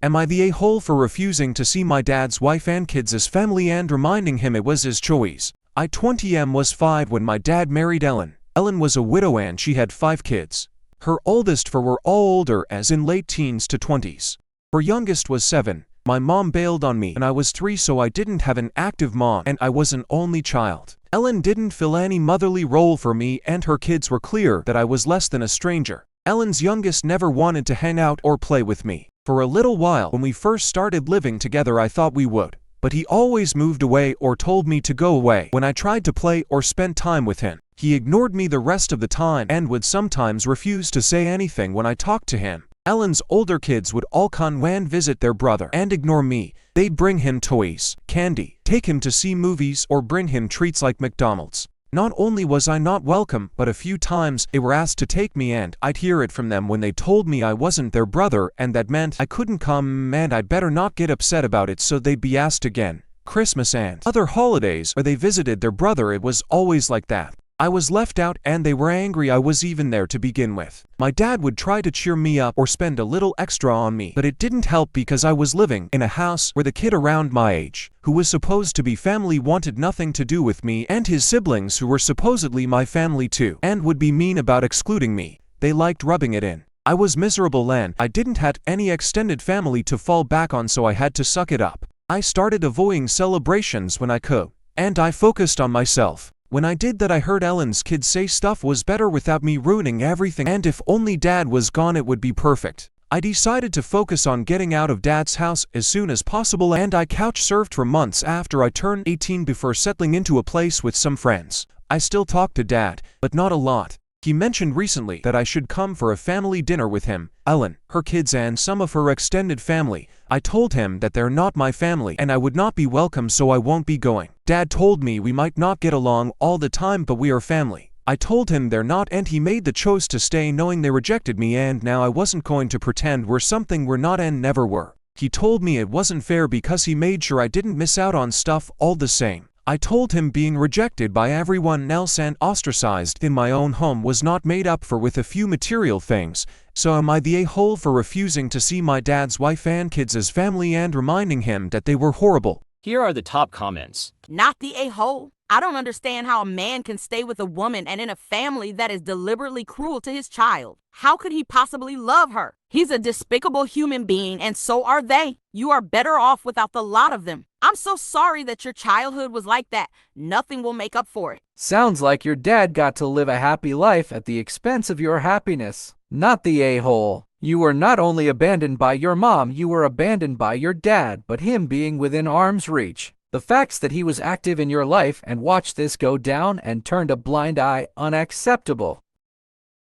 Am I the a-hole for refusing to see my dad's wife and kids as family and reminding him it was his choice? I 20 was 5 when my dad married Ellen. Ellen was a widow and she had 5 kids. Her oldest 4 were all older, as in late teens to 20s. Her youngest was 7. My mom bailed on me when I was 3, so I didn't have an active mom and I was an only child. Ellen didn't fill any motherly role for me and her kids were clear that I was less than a stranger. Ellen's youngest never wanted to hang out or play with me. For a little while when we first started living together I thought we would, but he always moved away or told me to go away when I tried to play or spend time with him. He ignored me the rest of the time and would sometimes refuse to say anything when I talked to him. Ellen's older kids would all come and visit their brother and ignore me. They'd bring him toys, candy, take him to see movies, or bring him treats like McDonald's. Not only was I not welcome, but a few times they were asked to take me and I'd hear it from them when they told me I wasn't their brother and that meant I couldn't come and I'd better not get upset about it, so they'd be asked again. Christmas and other holidays where they visited their brother, it was always like that. I was left out and they were angry I was even there to begin with. My dad would try to cheer me up or spend a little extra on me, but it didn't help because I was living in a house where the kid around my age, who was supposed to be family, wanted nothing to do with me and his siblings, who were supposedly my family too, and would be mean about excluding me. They liked rubbing it in. I was miserable and I didn't have any extended family to fall back on, so I had to suck it up. I started avoiding celebrations when I could, and I focused on myself. When I did that, I heard Ellen's kids say stuff was better without me ruining everything, and if only dad was gone it would be perfect. I decided to focus on getting out of dad's house as soon as possible, and I couch surfed for months after I turned 18 before settling into a place with some friends. I still talk to dad, but not a lot. He mentioned recently that I should come for a family dinner with him, Ellen, her kids and some of her extended family. I told him that they're not my family and I would not be welcome, so I won't be going. Dad told me we might not get along all the time, but we are family. I told him they're not, and he made the choice to stay knowing they rejected me, and now I wasn't going to pretend we're something we're not and never were. He told me it wasn't fair because he made sure I didn't miss out on stuff all the same. I told him being rejected by everyone else and ostracized in my own home was not made up for with a few material things. So am I the a-hole for refusing to see my dad's wife and kids as family and reminding him that they were horrible? Here are the top comments. Not the a-hole. I don't understand how a man can stay with a woman and in a family that is deliberately cruel to his child. How could he possibly love her? He's a despicable human being, and so are they. You are better off without the lot of them. I'm so sorry that your childhood was like that. Nothing will make up for it. Sounds like your dad got to live a happy life at the expense of your happiness. Not the a-hole. You were not only abandoned by your mom, you were abandoned by your dad, but him being within arm's reach. The facts that he was active in your life and watched this go down and turned a blind eye, unacceptable.